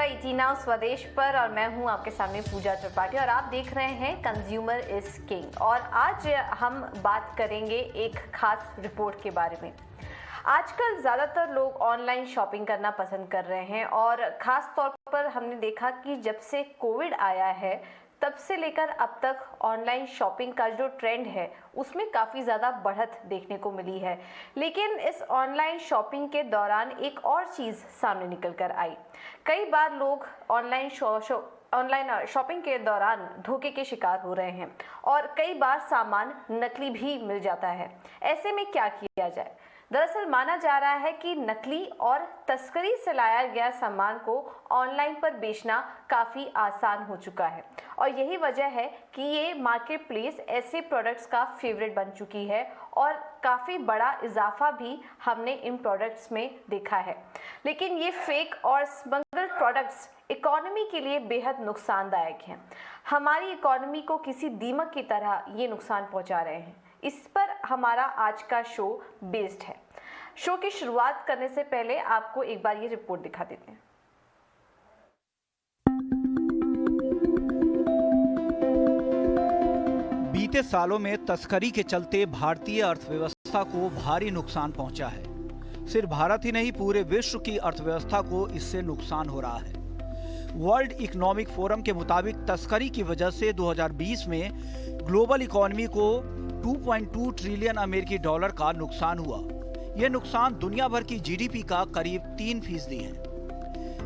है ET now स्वदेश पर और मैं हूं आपके सामने पूजा त्रिपाठी और आप देख रहे हैं कंज्यूमर इज किंग। और आज हम बात करेंगे एक खास रिपोर्ट के बारे में। आजकल ज़्यादातर लोग ऑनलाइन शॉपिंग करना पसंद कर रहे हैं और ख़ास तौर पर हमने देखा कि जब से कोविड आया है तब से लेकर अब तक ऑनलाइन शॉपिंग का जो ट्रेंड है उसमें काफ़ी ज़्यादा बढ़त देखने को मिली है। लेकिन इस ऑनलाइन शॉपिंग के दौरान एक और चीज़ सामने निकल कर आई। कई बार लोग ऑनलाइन शॉपिंग के दौरान धोखे के शिकार हो रहे हैं और कई बार सामान नकली भी मिल जाता है। ऐसे में क्या किया जाए? दरअसल माना जा रहा है कि नकली और तस्करी से लाया गया सामान को ऑनलाइन पर बेचना काफ़ी आसान हो चुका है और यही वजह है कि ये मार्केट प्लेस ऐसे प्रोडक्ट्स का फेवरेट बन चुकी है और काफ़ी बड़ा इजाफा भी हमने इन प्रोडक्ट्स में देखा है। लेकिन ये फेक और स्मगल्ड प्रोडक्ट्स इकोनॉमी के लिए बेहद नुकसानदायक हैं। हमारी इकोनॉमी को किसी दीमक की तरह ये नुकसान पहुंचा रहे हैं। इस पर हमारा आज का शो बेस्ड है। शो की शुरुआत करने से पहले आपको एक बार ये रिपोर्ट दिखा देते हैं। बीते सालों में तस्करी के चलते भारतीय अर्थव्यवस्था को भारी नुकसान पहुंचा है। सिर्फ भारत ही नहीं, पूरे विश्व की अर्थव्यवस्था को इससे नुकसान हो रहा है। वर्ल्ड इकोनॉमिक फोरम के मुताबिक तस्करी की वजह से 2020 में ग्लोबल इकोनॉमी को 2.2 ट्रिलियन अमेरिकी डॉलर का नुकसान हुआ। यह नुकसान दुनिया भर की जीडीपी का करीब 3% है।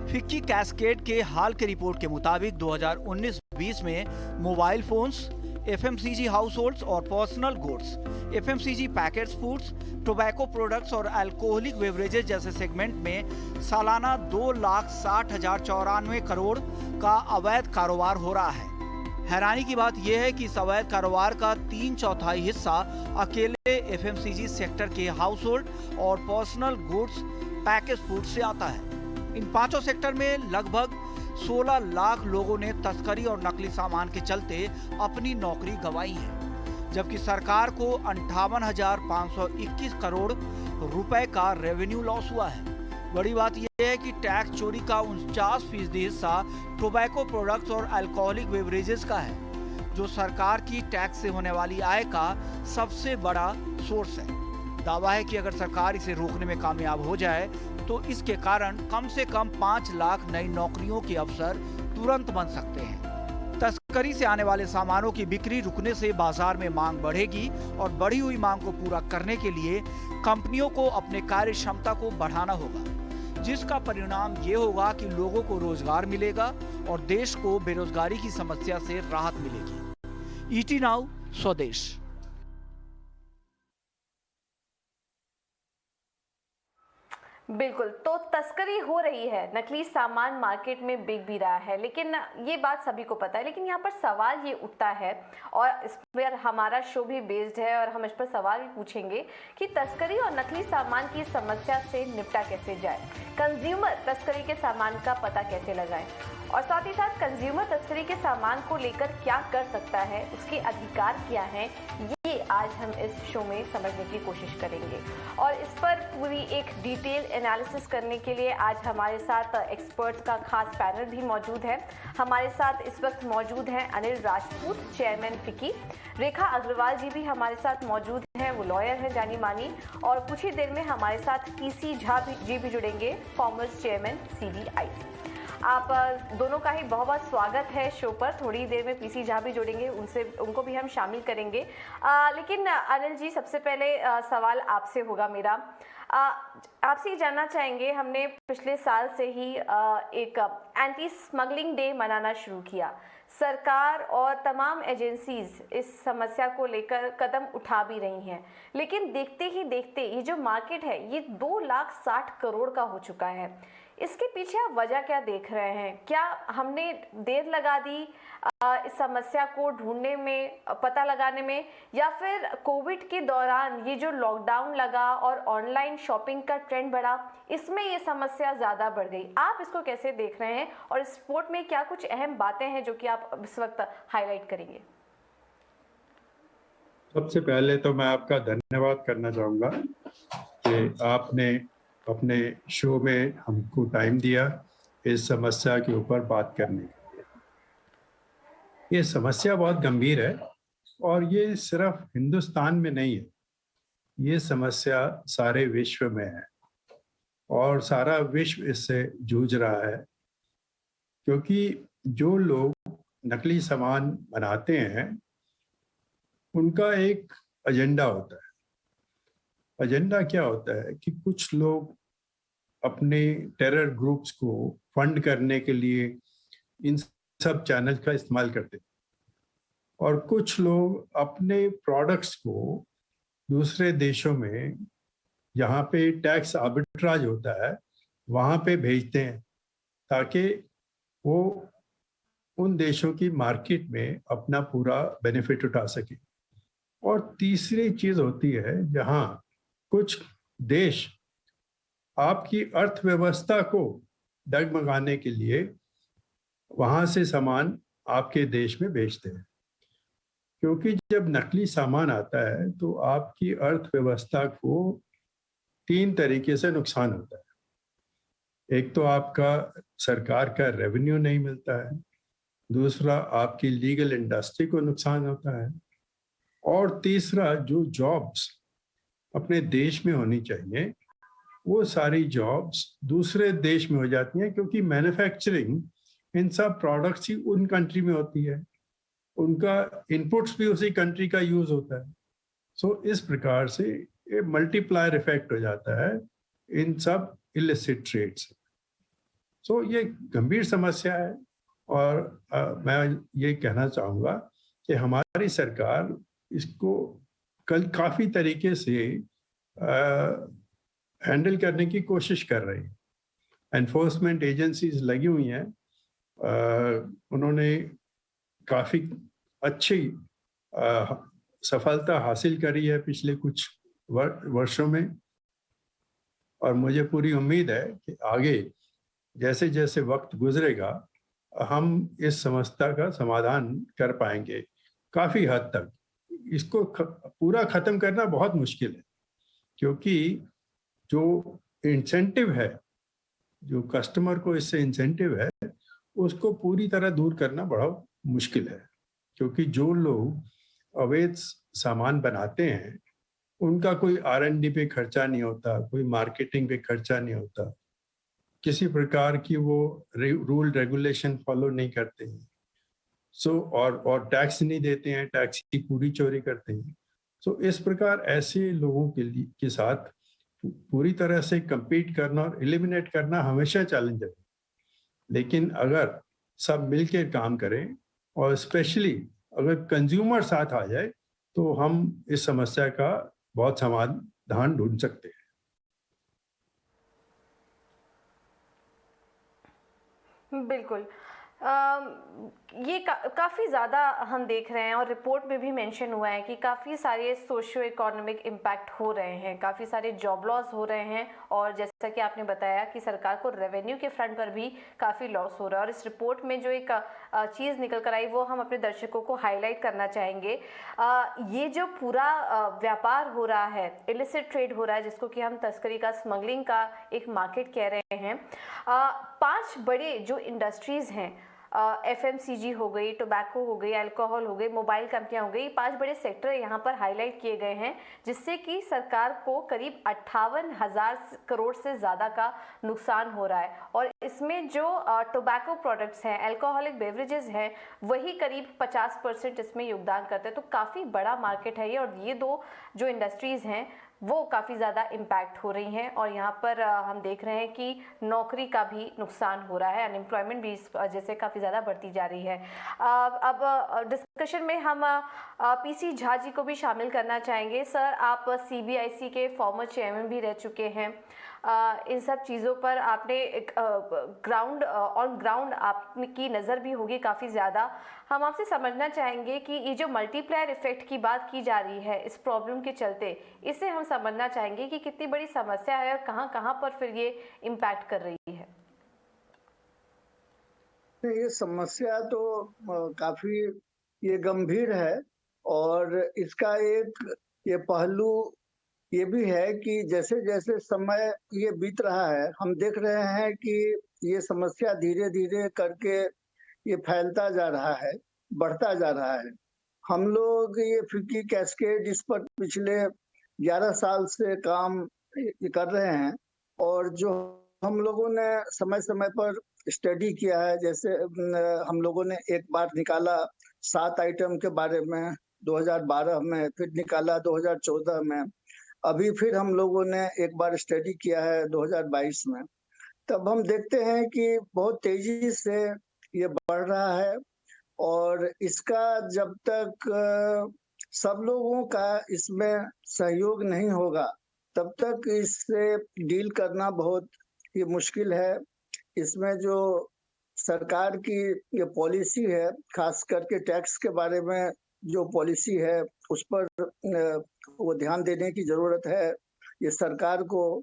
फिक्की कैस्केड के हाल के रिपोर्ट के मुताबिक 2019-20 में mobile phones, FMCG households और personal goods, FMCG packets foods, tobacco products और अल्कोहलिक बेवरेजेस जैसे सेगमेंट में सालाना 2,60,094 करोड़ का अवैध कारोबार हो रहा है। हैरानी की बात यह है कि इस अवैध कारोबार का 3/4 हिस्सा अकेले एफएमसीजी सेक्टर के हाउस होल्ड और पर्सनल गुड्स पैकेज फूड से आता है। इन पांचों सेक्टर में लगभग 16 लाख लोगों ने तस्करी और नकली सामान के चलते अपनी नौकरी गंवाई है, जबकि सरकार को 58,521 करोड़ रुपए का रेवेन्यू लॉस हुआ है। बड़ी बात यह है कि टैक्स चोरी का 49% हिस्सा टोबैको प्रोडक्ट्स और अल्कोहलिक बेवरेजेस का है, जो सरकार की टैक्स से होने वाली आय का सबसे बड़ा सोर्स है। दावा है कि अगर सरकार इसे रोकने में कामयाब हो जाए तो इसके कारण कम से कम 5 लाख नई नौकरियों के अवसर तुरंत बन सकते हैं। तस्करी से आने वाले सामानों की बिक्री रुकने से बाजार में मांग बढ़ेगी और बढ़ी हुई मांग को पूरा करने के लिए कंपनियों को अपने कार्य क्षमता को बढ़ाना होगा, जिसका परिणाम ये होगा कि लोगों को रोजगार मिलेगा और देश को बेरोजगारी की समस्या से राहत मिलेगी। ईटी नाउ स्वदेश। बिल्कुल, तो तस्करी हो रही है, नकली सामान मार्केट में बिक भी रहा है, लेकिन ये बात सभी को पता है। लेकिन यहाँ पर सवाल ये उठता है और इस पर हमारा शो भी बेस्ड है और हम इस पर सवाल भी पूछेंगे कि तस्करी और नकली सामान की समस्या से निपटा कैसे जाए, कंज्यूमर तस्करी के सामान का पता कैसे लगाए और साथ ही साथ कंज्यूमर तस्करी के सामान को लेकर क्या कर सकता है, उसके अधिकार क्या हैं, ये आज हम इस शो में समझने की कोशिश करेंगे। और इस पर पूरी एक डिटेल एनालिसिस करने के लिए आज हमारे साथ एक्सपर्ट्स का खास पैनल भी मौजूद है। हमारे साथ इस वक्त मौजूद हैं अनिल राजपूत, चेयरमैन फिक्की। रेखा अग्रवाल जी भी हमारे साथ मौजूद हैं, वो लॉयर हैं जानी मानी। और कुछ ही देर में हमारे साथ पीसी झा जी भी जुड़ेंगे, फॉर्मर चेयरमैन सीबीआई। आप दोनों का ही बहुत बहुत स्वागत है शो पर। थोड़ी देर में पीसी झा भी जुड़ेंगे, उनको भी हम शामिल करेंगे। लेकिन अनिल जी, सबसे पहले सवाल आपसे होगा मेरा। आपसे जानना चाहेंगे, हमने पिछले साल से ही एक एंटी स्मगलिंग डे मनाना शुरू किया। सरकार और तमाम एजेंसीज इस समस्या को लेकर कदम उठा भी रही हैं, लेकिन देखते ही देखते ये जो मार्केट है ये 2,60,000 करोड़ का हो चुका है। इसके पीछे आप वजह क्या देख रहे हैं? क्या हमने देर लगा दी इस समस्या को ढूंढने में, पता लगाने में, या फिर कोविड के दौरान ये जो लॉकडाउन लगा और ऑनलाइन शॉपिंग का ट्रेंड बढ़ा, इसमें ये समस्या ज़्यादा बढ़ गई? आप इसको कैसे देख रहे हैं और इस रिपोर्ट में क्या कुछ अहम बातें हैं जो कि आप इस वक्त हाईलाइट करेंगे? सबसे पहले तो मैं आपका धन्यवाद करना चाहूँगा कि आपने अपने शो में हमको टाइम दिया इस समस्या के ऊपर बात करने के लिए। ये समस्या बहुत गंभीर है और ये सिर्फ हिंदुस्तान में नहीं है, ये समस्या सारे विश्व में है और सारा विश्व इससे जूझ रहा है, क्योंकि जो लोग नकली सामान बनाते हैं उनका एक एजेंडा होता है। एजेंडा क्या होता है कि कुछ लोग अपने टेरर ग्रुप्स को फंड करने के लिए इन सब चैनल का इस्तेमाल करते हैं और कुछ लोग अपने प्रोडक्ट्स को दूसरे देशों में जहाँ पे टैक्स आर्बिट्राज होता है वहाँ पे भेजते हैं ताकि वो उन देशों की मार्केट में अपना पूरा बेनिफिट उठा सके। और तीसरी चीज होती है जहाँ कुछ देश आपकी अर्थव्यवस्था को डगमगाने के लिए वहां से सामान आपके देश में भेजते हैं, क्योंकि जब नकली सामान आता है तो आपकी अर्थव्यवस्था को 3 तरीके से नुकसान होता है। एक तो आपका सरकार का रेवेन्यू नहीं मिलता है, दूसरा आपकी लीगल इंडस्ट्री को नुकसान होता है और तीसरा जो जॉब्स अपने देश में होनी चाहिए वो सारी जॉब्स दूसरे देश में हो जाती हैं, क्योंकि मैन्युफैक्चरिंग इन सब प्रोडक्ट्स ही उन कंट्री में होती है, उनका इनपुट्स भी उसी कंट्री का यूज होता है। सो इस प्रकार से ये मल्टीप्लायर इफेक्ट हो जाता है इन सब इलिसिट ट्रेड से। सो ये गंभीर समस्या है और मैं ये कहना चाहूँगा कि हमारी सरकार इसको कल काफ़ी तरीके से हैंडल करने की कोशिश कर रही है। एनफोर्समेंट एजेंसीज लगी हुई हैं, उन्होंने काफ़ी अच्छी सफलता हासिल करी है पिछले कुछ वर्षों में और मुझे पूरी उम्मीद है कि आगे जैसे जैसे वक्त गुजरेगा हम इस समस्या का समाधान कर पाएंगे काफ़ी हद तक। इसको पूरा ख़त्म करना बहुत मुश्किल है, क्योंकि जो इंसेंटिव है, जो कस्टमर को इससे इंसेंटिव है, उसको पूरी तरह दूर करना बड़ा मुश्किल है, क्योंकि जो लोग अवैध सामान बनाते हैं उनका कोई R&D पे खर्चा नहीं होता, कोई मार्केटिंग पे खर्चा नहीं होता, किसी प्रकार की वो रूल रेगुलेशन फॉलो नहीं करते हैं। और टैक्स नहीं देते हैं, टैक्स की पूरी चोरी करते हैं। इस प्रकार ऐसे लोगों के साथ पूरी तरह से compete करना और एलिमिनेट करना हमेशा चैलेंज है। लेकिन अगर सब मिलकर काम करें और स्पेशली अगर कंज्यूमर साथ आ जाए तो हम इस समस्या का बहुत समाधान ढूंढ सकते हैं। बिल्कुल। ये काफ़ी ज़्यादा हम देख रहे हैं और रिपोर्ट में भी मेंशन हुआ है कि काफ़ी सारे सोशियो इकोनॉमिक इम्पैक्ट हो रहे हैं, काफ़ी सारे जॉब लॉस हो रहे हैं और जैसा कि आपने बताया कि सरकार को रेवेन्यू के फ्रंट पर भी काफ़ी लॉस हो रहा है। और इस रिपोर्ट में जो एक चीज़ निकल कर आई वो हम अपने दर्शकों को हाईलाइट करना चाहेंगे। ये जो पूरा व्यापार हो रहा है, इलिसिट ट्रेड हो रहा है, जिसको कि हम तस्करी का, स्मगलिंग का एक मार्केट कह रहे हैं। 5 बड़े जो इंडस्ट्रीज़ हैं, FMCG हो गई, टोबैको हो गई, अल्कोहल हो गई, मोबाइल कंपनियां हो गई, 5 बड़े सेक्टर यहाँ पर हाईलाइट किए गए हैं, जिससे कि सरकार को करीब 58,000 करोड़ से ज़्यादा का नुकसान हो रहा है। और इसमें जो टोबैको प्रोडक्ट्स हैं, अल्कोहलिक बेवरेजेस हैं, वही करीब 50% इसमें योगदान करते हैं। तो काफ़ी बड़ा मार्केट है ये, और ये 2 जो इंडस्ट्रीज़ हैं वो काफ़ी ज़्यादा इम्पैक्ट हो रही हैं और यहाँ पर हम देख रहे हैं कि नौकरी का भी नुकसान हो रहा है, अनएम्प्लॉयमेंट भी इस वजह से काफ़ी ज़्यादा बढ़ती जा रही है। अब डिस्कशन में हम PC झा जी को भी शामिल करना चाहेंगे। सर, आप CBIC के फॉर्मर चेयरमैन भी रह चुके हैं। इन सब चीज़ों पर आपने ऑन ग्राउंड आपकी नज़र भी होगी काफ़ी ज़्यादा। हम आपसे समझना चाहेंगे कि ये जो मल्टीप्लायर इफेक्ट की बात की जा रही है इस प्रॉब्लम के चलते, इसे हम समझना चाहेंगे कि कितनी बड़ी समस्या है और कहाँ कहाँ पर फिर ये इम्पैक्ट कर रही है। ये समस्या तो काफी ये गंभीर है और इसका एक ये पहलू ये भी है कि जैसे जैसे समय ये बीत रहा है, हम देख रहे हैं कि ये समस्या धीरे धीरे करके ये फैलता जा रहा है, बढ़ता जा रहा है। हम लोग ये फिक्की कैस्केड इस पर पिछले 11 साल से काम कर रहे हैं, और जो हम लोगों ने समय समय पर स्टडी किया है, जैसे हम लोगों ने एक बार निकाला 7 आइटम के बारे में 2012 में, फिर निकाला 2014 में, अभी फिर हम लोगों ने एक बार स्टडी किया है 2022 में। तब हम देखते हैं कि बहुत तेजी से ये बढ़ रहा है, और इसका जब तक सब लोगों का इसमें सहयोग नहीं होगा, तब तक इससे डील करना बहुत ही मुश्किल है। इसमें जो सरकार की ये पॉलिसी है, खास करके टैक्स के बारे में जो पॉलिसी है, उस पर वो ध्यान देने की जरूरत है। ये सरकार को,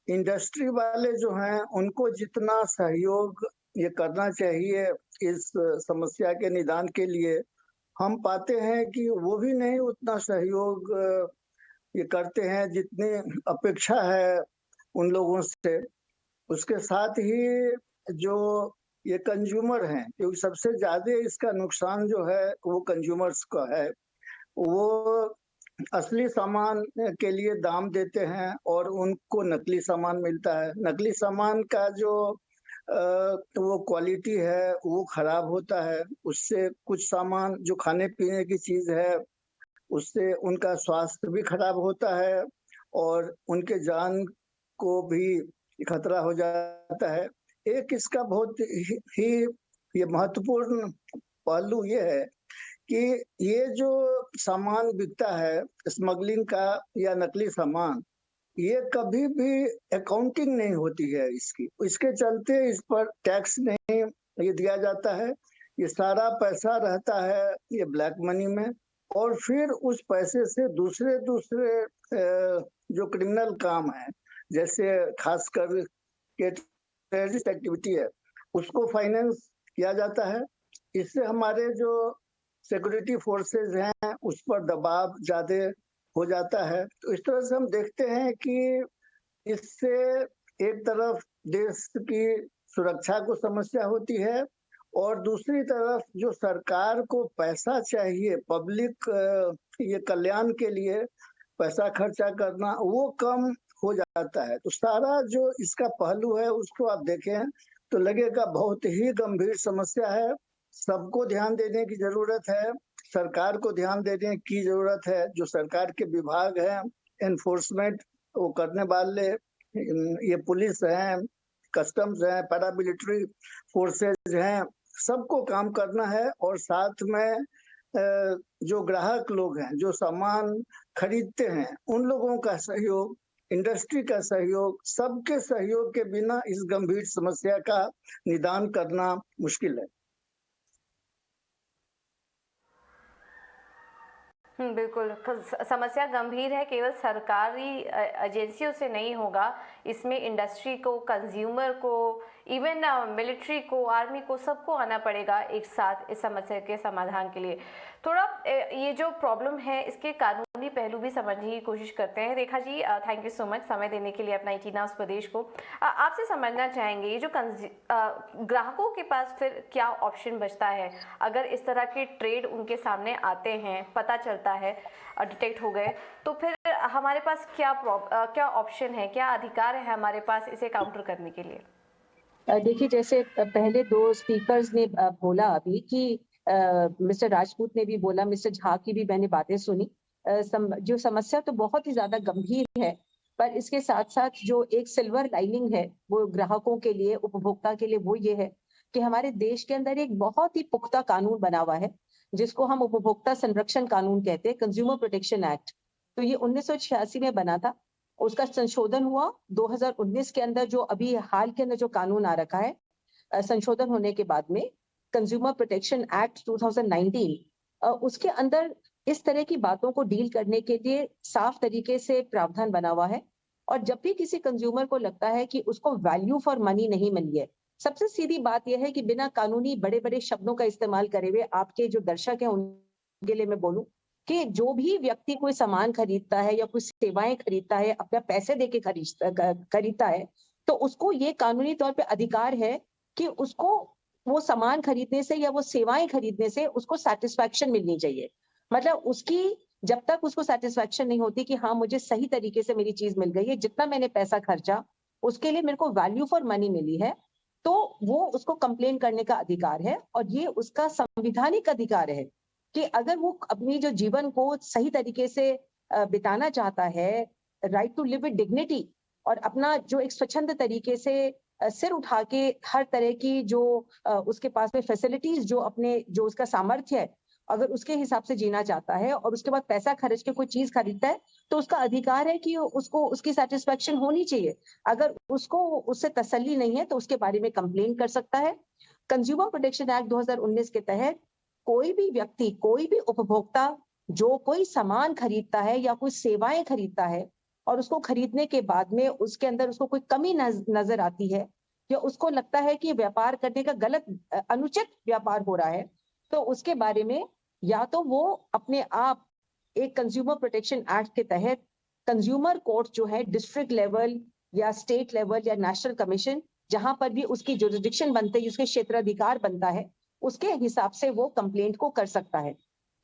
इंडस्ट्री वाले जो हैं उनको जितना सहयोग ये करना चाहिए इस समस्या के निदान के लिए, हम पाते हैं कि वो भी नहीं उतना सहयोग ये करते हैं जितनी अपेक्षा है उन लोगों से। उसके साथ ही जो ये कंज्यूमर हैं, क्योंकि सबसे ज्यादा इसका नुकसान जो है वो कंज्यूमर्स का है। वो असली सामान के लिए दाम देते हैं और उनको नकली सामान मिलता है। नकली सामान का जो वो क्वालिटी है वो खराब होता है। उससे कुछ सामान जो खाने पीने की चीज है, उससे उनका स्वास्थ्य भी खराब होता है और उनके जान को भी खतरा हो जाता है। एक इसका बहुत ही ये महत्वपूर्ण पहलू ये है कि ये जो सामान बिकता है स्मगलिंग का या नकली सामान, ये कभी भी अकाउंटिंग नहीं होती है इसकी। इसके चलते इस पर टैक्स नहीं ये दिया जाता है। ये सारा पैसा रहता है ये ब्लैक मनी में, और फिर उस पैसे से दूसरे जो क्रिमिनल काम है, जैसे खासकर के टेररिस्ट एक्टिविटी है, उसको फाइनेंस किया जाता है। इससे हमारे जो सिक्योरिटी फोर्सेस हैं उस पर दबाव ज्यादा हो जाता है। तो इस तरह से हम देखते हैं कि इससे एक तरफ देश की सुरक्षा को समस्या होती है, और दूसरी तरफ जो सरकार को पैसा चाहिए पब्लिक ये कल्याण के लिए पैसा खर्चा करना, वो कम हो जाता है। तो सारा जो इसका पहलू है उसको आप देखें तो लगेगा बहुत ही गंभीर समस्या है। सबको ध्यान देने की जरूरत है, सरकार को ध्यान देने की जरूरत है। जो सरकार के विभाग हैं, एनफोर्समेंट वो करने वाले, ये पुलिस हैं, कस्टम्स हैं, पैरामिलिट्री फोर्सेज हैं, सबको काम करना है। और साथ में जो ग्राहक लोग हैं, जो सामान खरीदते हैं, उन लोगों का सहयोग, इंडस्ट्री का सहयोग, सबके सहयोग के बिना इस गंभीर समस्या का निदान करना मुश्किल है। बिल्कुल। समस्या गंभीर है, केवल सरकारी एजेंसियों से नहीं होगा, इसमें इंडस्ट्री को, कंज्यूमर को, इवन मिलिट्री को, आर्मी को, सबको आना पड़ेगा एक साथ इस समस्या के समाधान के लिए। थोड़ा ये जो प्रॉब्लम है इसके कानूनी पहलू भी समझने की कोशिश करते हैं। Rekha ji, thank you so much समय देने के लिए अपना 18 आवर्स प्रदेश को। आपसे समझना चाहेंगे ये जो ग्राहकों के पास फिर क्या ऑप्शन बचता है अगर इस तरह के ट्रेड उनके सामने आते हैं, पता चलता है, डिटेक्ट हो गए, तो फिर हमारे पास क्या ऑप्शन है, क्या अधिकार है हमारे पास इसे काउंटर करने के लिए? देखिए, जैसे पहले 2 स्पीकर्स ने बोला अभी कि मिस्टर राजपूत ने भी बोला, मिस्टर झा की भी मैंने बातें सुनी। जो समस्या तो बहुत ही ज्यादा गंभीर है, पर इसके साथ साथ जो एक सिल्वर लाइनिंग है वो ग्राहकों के लिए, उपभोक्ता के लिए, वो ये है कि हमारे देश के अंदर एक बहुत ही पुख्ता कानून बना हुआ है जिसको हम उपभोक्ता संरक्षण कानून कहते हैं, कंज्यूमर प्रोटेक्शन एक्ट। तो ये 1986 में बना था, उसका संशोधन हुआ 2019 के अंदर। जो अभी हाल के अंदर जो कानून आ रखा है, संशोधन होने के बाद में कंज्यूमर प्रोटेक्शन एक्ट 2019, उसके अंदर इस तरह की बातों को डील करने के लिए साफ तरीके से प्रावधान बना हुआ है। और जब भी किसी कंज्यूमर को लगता है कि उसको वैल्यू फॉर मनी नहीं मिली है, सबसे सीधी बात यह है कि बिना कानूनी बड़े बड़े शब्दों का इस्तेमाल करे हुए, आपके जो दर्शक हैं उनके लिए मैं बोलूं कि जो भी व्यक्ति कोई सामान खरीदता है या कुछ सेवाएं खरीदता है, अपना पैसे देके खरीदता है, तो उसको ये कानूनी तौर पे अधिकार है कि उसको वो सामान खरीदने से या वो सेवाएं खरीदने से उसको सेटिस्फैक्शन मिलनी चाहिए। मतलब उसकी जब तक उसको सेटिस्फैक्शन नहीं होती कि हाँ मुझे सही तरीके से मेरी चीज मिल गई है, जितना मैंने पैसा खर्चा उसके लिए मेरे को वैल्यू फॉर मनी मिली है, तो वो उसको कंप्लेन करने का अधिकार है। और ये उसका संविधानिक अधिकार है कि अगर वो अपनी जो जीवन को सही तरीके से बिताना चाहता है, right to live with dignity, और अपना जो एक स्वच्छंद तरीके से सिर उठा के हर तरह की जो उसके पास में फैसिलिटीज जो अपने जो उसका सामर्थ्य है, अगर उसके हिसाब से जीना चाहता है और उसके बाद पैसा खर्च के कोई चीज खरीदता है, तो उसका अधिकार है कि उसको उसकी सेटिस्फेक्शन होनी चाहिए। अगर उसको उससे तसल्ली नहीं है तो उसके बारे में कंप्लेन कर सकता है। कंज्यूमर प्रोटेक्शन एक्ट 2019 के तहत कोई भी व्यक्ति, कोई भी उपभोक्ता जो कोई सामान खरीदता है या कोई सेवाएं खरीदता है और उसको खरीदने के बाद में उसके अंदर उसको कोई कमी नजर आती है या उसको लगता है कि व्यापार करने का गलत अनुचित व्यापार हो रहा है, तो उसके बारे में या तो वो अपने आप एक कंज्यूमर प्रोटेक्शन एक्ट के तहत कंज्यूमर कोर्ट जो है डिस्ट्रिक्ट लेवल या स्टेट लेवल या नेशनल कमीशन, जहां पर भी उसकी जुरिडिक्शन बनते है, उसके क्षेत्राधिकार बनता है, उसके हिसाब से वो कंप्लेंट को कर सकता है।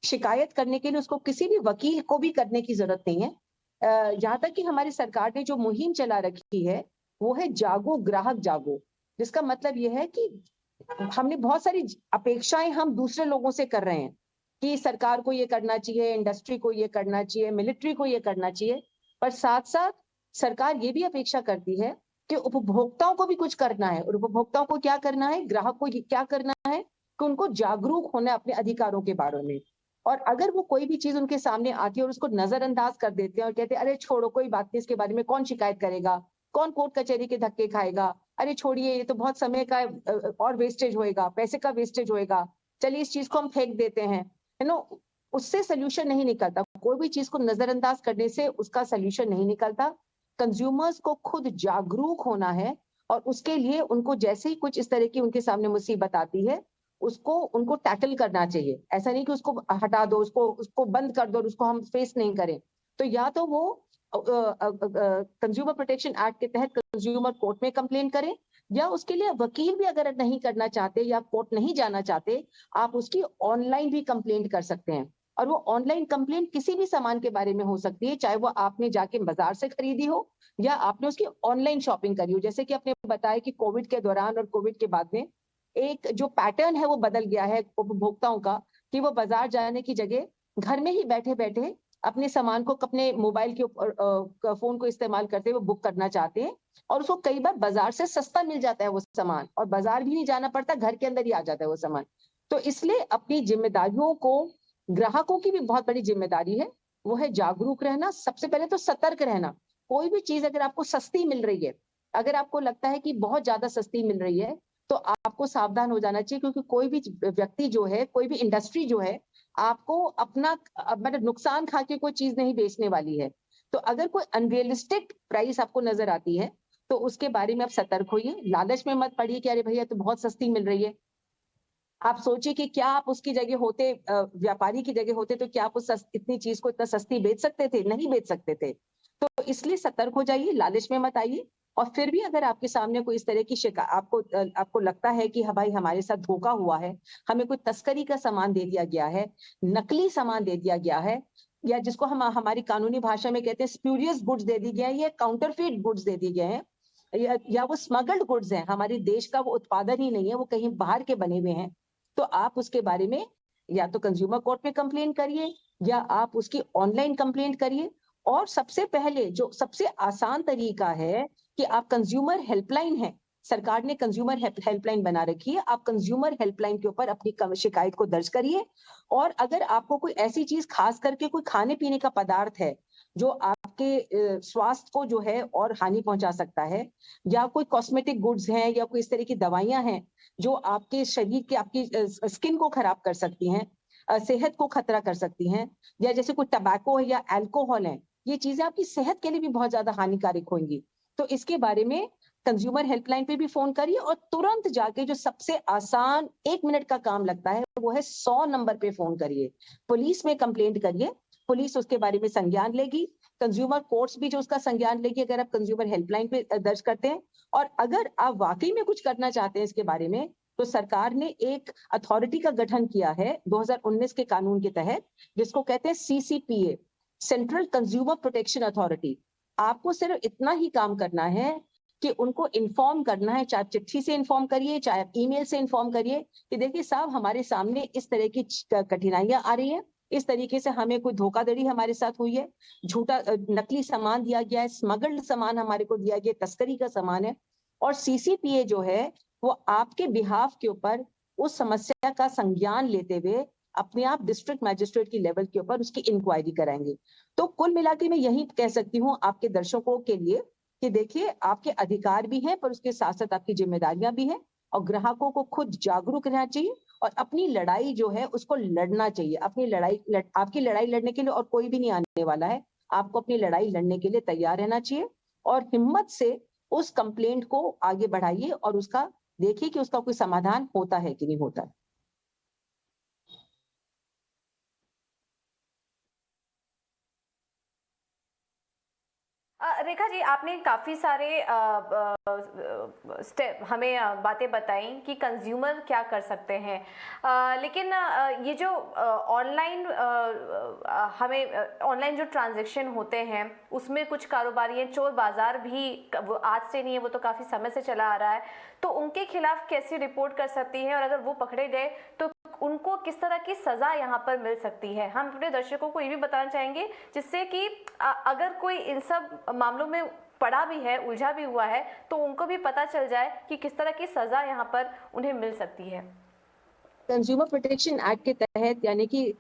शिकायत करने के लिए उसको किसी भी वकील को भी करने की जरूरत नहीं है। यहाँ तक कि हमारी सरकार ने जो मुहिम चला रखी है वो है जागो ग्राहक जागो, जिसका मतलब ये है कि हमने बहुत सारी अपेक्षाएं हम दूसरे लोगों से कर रहे हैं कि सरकार को ये करना चाहिए, इंडस्ट्री को ये करना चाहिए, मिलिट्री को ये करना चाहिए, पर साथ साथ सरकार ये भी अपेक्षा करती है कि उपभोक्ताओं को भी कुछ करना है। और उपभोक्ताओं को क्या करना है, ग्राहक को क्या करना है कि उनको जागरूक होना है अपने अधिकारों के बारे में। और अगर वो कोई भी चीज उनके सामने आती है और उसको नजरअंदाज कर देते हैं और कहते हैं अरे छोड़ो कोई बात नहीं, इसके बारे में कौन शिकायत करेगा, कौन कोर्ट कचहरी के धक्के खाएगा, अरे छोड़िए ये तो बहुत समय का और वेस्टेज होएगा, पैसे का वेस्टेज होएगा, चलिए इस चीज को हम फेंक देते हैं, है नो, उससे सोल्यूशन नहीं निकलता। कोई भी चीज को नजरअंदाज करने से उसका सोल्यूशन नहीं निकलता। कंज्यूमर्स को खुद जागरूक होना है और उसके लिए उनको जैसे ही कुछ इस तरह की उनके सामने मुसीबत आती है उसको उनको टैकल करना चाहिए। ऐसा नहीं कि उसको हटा दो, उसको बंद कर दो और उसको हम फेस नहीं करें। तो या तो वो कंज्यूमर प्रोटेक्शन एक्ट के तहत कंज्यूमर कोर्ट में कंप्लेन करें, या उसके लिए वकील भी अगर नहीं करना चाहते या कोर्ट नहीं जाना चाहते, आप उसकी ऑनलाइन भी कंप्लेंट कर सकते हैं। और वो ऑनलाइन कंप्लेंट किसी भी सामान के बारे में हो सकती है, चाहे वो आपने जाके बाजार से खरीदी हो या आपने उसकी ऑनलाइन शॉपिंग करी हो। जैसे कि आपने बताया कि कोविड के दौरान और कोविड के बाद में एक जो पैटर्न है वो बदल गया है उपभोक्ताओं का, कि वो बाजार जाने की जगह घर में ही बैठे बैठे अपने सामान को अपने मोबाइल के ऊपर फोन को इस्तेमाल करते हुए बुक करना चाहते हैं, और उसको कई बार बाजार से सस्ता मिल जाता है वो सामान, और बाजार भी नहीं जाना पड़ता, घर के अंदर ही आ जाता है वो सामान। तो इसलिए अपनी जिम्मेदारियों को, ग्राहकों की भी बहुत बड़ी जिम्मेदारी है, वो है जागरूक रहना। सबसे पहले तो सतर्क रहना। कोई भी चीज अगर आपको सस्ती मिल रही है, अगर आपको लगता है कि बहुत ज्यादा सस्ती मिल रही है, तो आपको सावधान हो जाना चाहिए, क्योंकि कोई भी व्यक्ति जो है, कोई भी इंडस्ट्री जो है, आपको अपना मतलब नुकसान खा के कोई चीज नहीं बेचने वाली है। तो अगर कोई अनरियलिस्टिक प्राइस आपको नजर आती है तो उसके बारे में आप सतर्क होइए, लालच में मत पड़िए कि अरे भैया तो बहुत सस्ती मिल रही है। आप सोचिए कि क्या आप उसकी जगह होते, व्यापारी की जगह होते, तो क्या आप उस इतनी चीज को इतना सस्ती बेच सकते थे? नहीं बेच सकते थे। तो इसलिए सतर्क हो जाइए, लालच में मत आइए। और फिर भी अगर आपके सामने कोई इस तरह की आपको लगता है कि हाँ भाई हमारे साथ धोखा हुआ है, हमें कोई तस्करी का सामान दे दिया गया है, नकली सामान दे दिया गया है, या जिसको हम हमारी कानूनी भाषा में कहते हैं स्प्यूरियस गुड्स दे दी गए हैं, या काउंटरफीट गुड्स दे दिए गए हैं, या वो स्मगल्ड गुड्स हैं, हमारे देश का वो उत्पादन ही नहीं है, वो कहीं बाहर के बने हुए हैं, तो आप उसके बारे में या तो कंज्यूमर कोर्ट में कंप्लेन करिए या आप उसकी ऑनलाइन कंप्लेंट करिए। और सबसे पहले जो सबसे आसान तरीका है कि आप कंज्यूमर हेल्पलाइन है, सरकार ने कंज्यूमर हेल्पलाइन बना रखी है, आप कंज्यूमर हेल्पलाइन के ऊपर अपनी शिकायत को दर्ज करिए। और अगर आपको कोई ऐसी चीज, खास करके कोई खाने पीने का पदार्थ है जो आपके स्वास्थ्य को जो है और हानि पहुंचा सकता है, या कोई कॉस्मेटिक गुड्स हैं, या कोई इस तरह की दवाइयां हैं जो आपके शरीर के, आपकी स्किन को खराब कर सकती हैं, सेहत को खतरा कर सकती हैं, या जैसे कोई टबैको है या अल्कोहल है, ये चीजें आपकी सेहत के लिए भी बहुत ज्यादा हानिकारक होंगी, तो इसके बारे में कंज्यूमर हेल्पलाइन पे भी फोन करिए। और तुरंत जाके जो सबसे आसान 1 मिनट का काम लगता है वो है 100 नंबर पे फोन करिए, पुलिस में कंप्लेंट करिए। पुलिस उसके बारे में संज्ञान लेगी, कंज्यूमर कोर्ट्स भी जो उसका संज्ञान लेगी अगर आप कंज्यूमर हेल्पलाइन पे दर्ज करते हैं। और अगर आप वाकई में कुछ करना चाहते हैं इसके बारे में, तो सरकार ने एक अथॉरिटी का गठन किया है 2019 के कानून के तहत, जिसको कहते हैं CCPA, central consumer protection authority. आपको सिर्फ इतना ही काम करना है कि उनको इन्फॉर्म करना है, चाहे चिट्ठी से इन्फॉर्म करिए, चाहे आप ईमेल से इन्फॉर्म करिए कि देखिए साहब हमारे सामने इस तरह की कठिनाइयां आ रही हैं, इस तरीके से हमें कोई धोखाधड़ी हमारे साथ हुई है, झूठा नकली सामान दिया गया है, स्मगल्ड सामान हमारे को दिया गया, तस्करी का सामान है। और सीसीपीए जो है वो आपके बिहाफ के ऊपर उस समस्या का संज्ञान लेते हुए अपने आप डिस्ट्रिक्ट मैजिस्ट्रेट की लेवल के ऊपर उसकी इंक्वायरी कराएंगे। तो कुल मिला के मैं यही कह सकती हूँ आपके दर्शकों के लिए कि देखिए आपके अधिकार भी हैं पर उसके साथ साथ आपकी जिम्मेदारियां भी हैं, और ग्राहकों को खुद जागरूक रहना चाहिए और अपनी लड़ाई जो है उसको लड़ना चाहिए। अपनी आपकी लड़ाई लड़ने के लिए और कोई भी नहीं आने वाला है, आपको अपनी लड़ाई लड़ने के लिए तैयार रहना चाहिए और हिम्मत से उस कंप्लेंट को आगे बढ़ाइए और उसका देखिए कि उसका कोई समाधान होता है कि नहीं होता है। रेखा जी, आपने काफ़ी सारे स्टेप हमें बातें बताई कि कंज्यूमर क्या कर सकते हैं, लेकिन ये जो ऑनलाइन हमें ऑनलाइन जो ट्रांजैक्शन होते हैं उसमें कुछ कारोबारी चोर बाजार भी वो आज से नहीं है, वो तो काफ़ी समय से चला आ रहा है, तो उनके खिलाफ कैसी रिपोर्ट कर सकती है और अगर वो पकड़े गए तो उनको किस तरह की सजा यहाँ पर मिल सकती है? हम अपने दर्शकों को ये भी बताना चाहेंगे जिससे कि अगर कोई इन सब मामलों में पड़ा भी है, उलझा भी हुआ है, तो उनको भी पता चल जाए कि किस तरह की सजा यहाँ पर उन्हें मिल सकती है। कंज्यूमर प्रोटेक्शन एक्ट के तहत यानी कि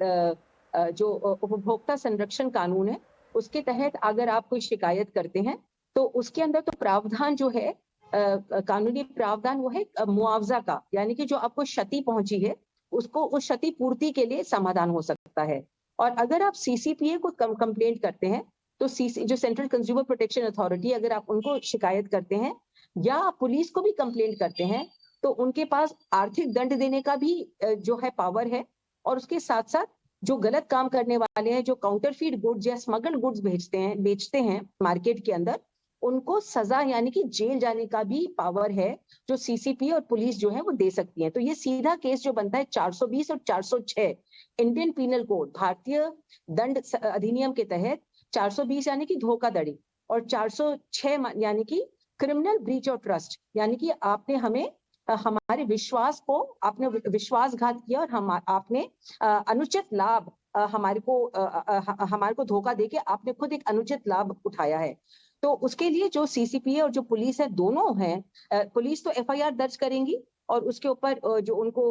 जो उपभोक्ता संरक्षण कानून है उसके तहत अगर आप कोई शिकायत करते हैं तो उसके अंदर तो प्रावधान जो है कानूनी प्रावधान वो है मुआवजा का, यानी कि जो आपको क्षति पहुंची है उसको उस क्षति पूर्ति के लिए समाधान हो सकता है। और अगर आप सीसीपीए को कंप्लेंट करते हैं तो जो सेंट्रल कंज्यूमर प्रोटेक्शन अथॉरिटी, अगर आप उनको शिकायत करते हैं या पुलिस को भी कंप्लेंट करते हैं तो उनके पास आर्थिक दंड देने का भी जो है पावर है। और उसके साथ साथ जो गलत काम करने वाले हैं, जो काउंटरफीट गुड्स या स्मगल्ड गुड्स बेचते हैं मार्केट के अंदर, उनको सजा यानी कि जेल जाने का भी पावर है जो सीसीपी और पुलिस जो है वो दे सकती है। तो ये सीधा केस जो बनता है 420 और 406 इंडियन पीनल कोड, भारतीय दंड अधिनियम के तहत 420 यानी कि धोखाधड़ी और 406 यानी कि क्रिमिनल ब्रीच ऑफ ट्रस्ट, यानी कि आपने हमें हमारे विश्वास को आपने विश्वासघात किया और आपने अनुचित लाभ हमारे को धोखा देके आपने खुद एक अनुचित लाभ उठाया है। तो उसके लिए जो सीसीपीए और जो पुलिस है दोनों हैं, पुलिस तो एफआईआर दर्ज करेंगी और उसके ऊपर जो उनको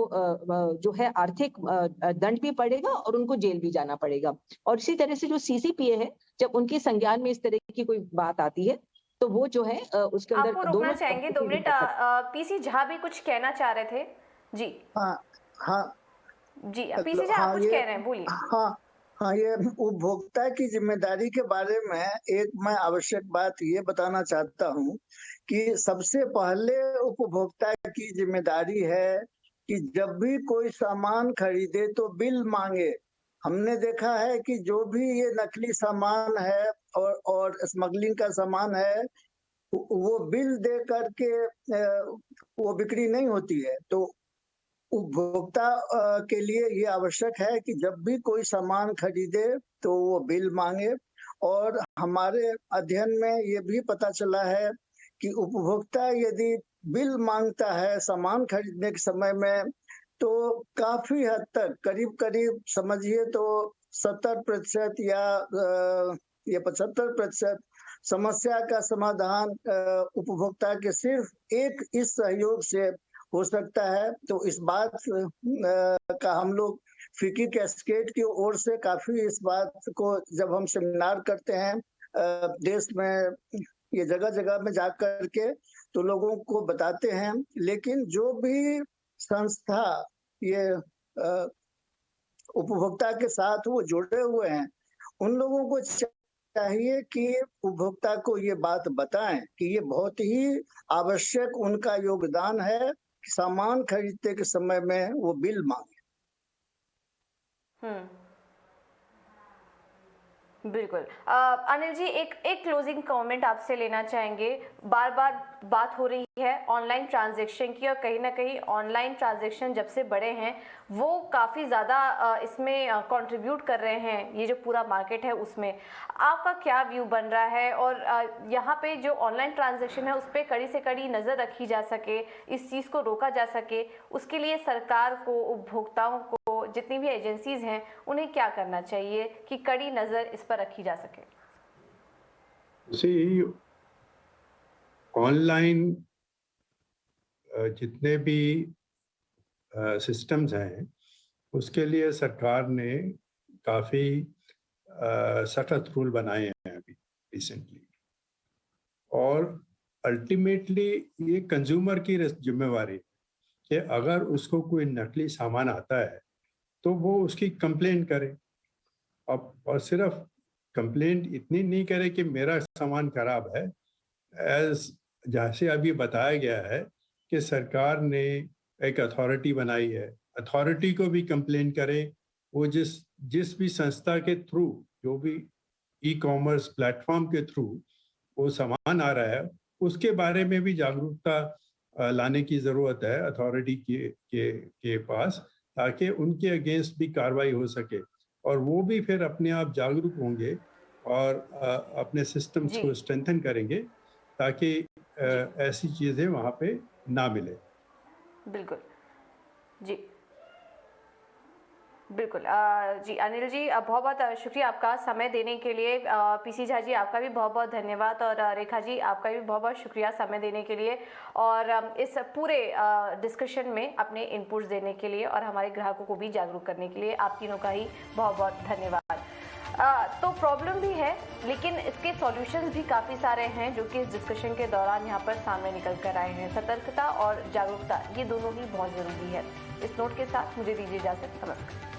जो है आर्थिक दंड भी पड़ेगा और उनको जेल भी जाना पड़ेगा। और इसी तरह से जो सीसीपीए है, जब उनके संज्ञान में इस तरह की कोई बात आती है तो वो जो है उसके अंदर आपको रोकना चाहेंगे 2 मिनट। पीसी झा भी कुछ कहना चाह रहे थे जी। हाँ जी पीसी झा आप कुछ कह रहे हैं, बोलिए। हाँ, ये उपभोक्ता की जिम्मेदारी के बारे में एक मैं आवश्यक बात ये बताना चाहता हूँ कि सबसे पहले उपभोक्ता की जिम्मेदारी है कि जब भी कोई सामान खरीदे तो बिल मांगे। हमने देखा है कि जो भी ये नकली सामान है और स्मगलिंग का सामान है वो बिल दे करके वो बिक्री नहीं होती है। तो उपभोक्ता के लिए ये आवश्यक है कि जब भी कोई सामान खरीदे तो वो बिल मांगे। और हमारे अध्ययन में ये भी पता चला है कि उपभोक्ता यदि बिल मांगता है सामान खरीदने के समय में तो काफी हद तक करीब समझिए तो 70% या ये 75% समस्या का समाधान उपभोक्ता के सिर्फ एक इस सहयोग से हो सकता है। तो इस बात का हम लोग फिकी कैस्केड की ओर से काफी इस बात को जब हम सेमिनार करते हैं देश में, ये जगह जगह में जा करके तो लोगों को बताते हैं। लेकिन जो भी संस्था ये उपभोक्ता के साथ वो जुड़े हुए हैं उन लोगों को चाहिए कि उपभोक्ता को ये बात बताएं कि ये बहुत ही आवश्यक उनका योगदान है, सामान खरीदते के समय में वो बिल मांगे। बिल्कुल। अनिल जी, एक क्लोजिंग कमेंट आपसे लेना चाहेंगे। बार बार बात हो रही है ऑनलाइन ट्रांजैक्शन की, और कहीं ना कहीं ऑनलाइन ट्रांजैक्शन जब से बढ़े हैं वो काफ़ी ज़्यादा इसमें कंट्रीब्यूट कर रहे हैं, ये जो पूरा मार्केट है उसमें। आपका क्या व्यू बन रहा है, और यहाँ पे जो ऑनलाइन ट्रांजैक्शन है उस पर कड़ी से कड़ी नज़र रखी जा सके, इस चीज़ को रोका जा सके, उसके लिए सरकार को, उपभोक्ताओं को, जितनी भी एजेंसीज हैं, उन्हें क्या करना चाहिए कि कड़ी नज़र इस पर रखी जा सके? ऑनलाइन जितने भी सिस्टम्स हैं उसके लिए सरकार ने काफ़ी सख्त रूल बनाए हैं अभी रिसेंटली, और अल्टीमेटली ये कंज्यूमर की जिम्मेवारी कि अगर उसको कोई नकली सामान आता है तो वो उसकी कंप्लेंट करे। अब और सिर्फ कंप्लेंट इतनी नहीं करे कि मेरा सामान खराब है, जैसे अभी बताया गया है कि सरकार ने एक अथॉरिटी बनाई है, अथॉरिटी को भी कंप्लेंट करे। वो जिस भी संस्था के थ्रू, जो भी ई कॉमर्स प्लेटफॉर्म के थ्रू वो सामान आ रहा है, उसके बारे में भी जागरूकता लाने की ज़रूरत है अथॉरिटी के पास, ताकि उनके अगेंस्ट भी कार्रवाई हो सके, और वो भी फिर अपने आप जागरूक होंगे और अपने सिस्टम्स को स्ट्रेंथन करेंगे ताकि ऐसी चीज़ें वहाँ पे ना मिले। बिल्कुल जी, बिल्कुल। जी अनिल जी, बहुत बहुत शुक्रिया आपका समय देने के लिए। पीसी झा जी, आपका भी बहुत बहुत धन्यवाद, और रेखा जी, आपका भी बहुत बहुत शुक्रिया समय देने के लिए, और इस पूरे डिस्कशन में अपने इनपुट्स देने के लिए, और हमारे ग्राहकों को भी जागरूक करने के लिए आप तीनों का ही बहुत बहुत धन्यवाद। तो प्रॉब्लम भी है, लेकिन इसके सॉल्यूशंस भी काफ़ी सारे हैं जो कि इस डिस्कशन के दौरान यहाँ पर सामने निकल कर आए हैं। सतर्कता और जागरूकता, ये दोनों ही बहुत ज़रूरी है। इस नोट के साथ मुझे दीजिए इजाज़त। नमस्कार।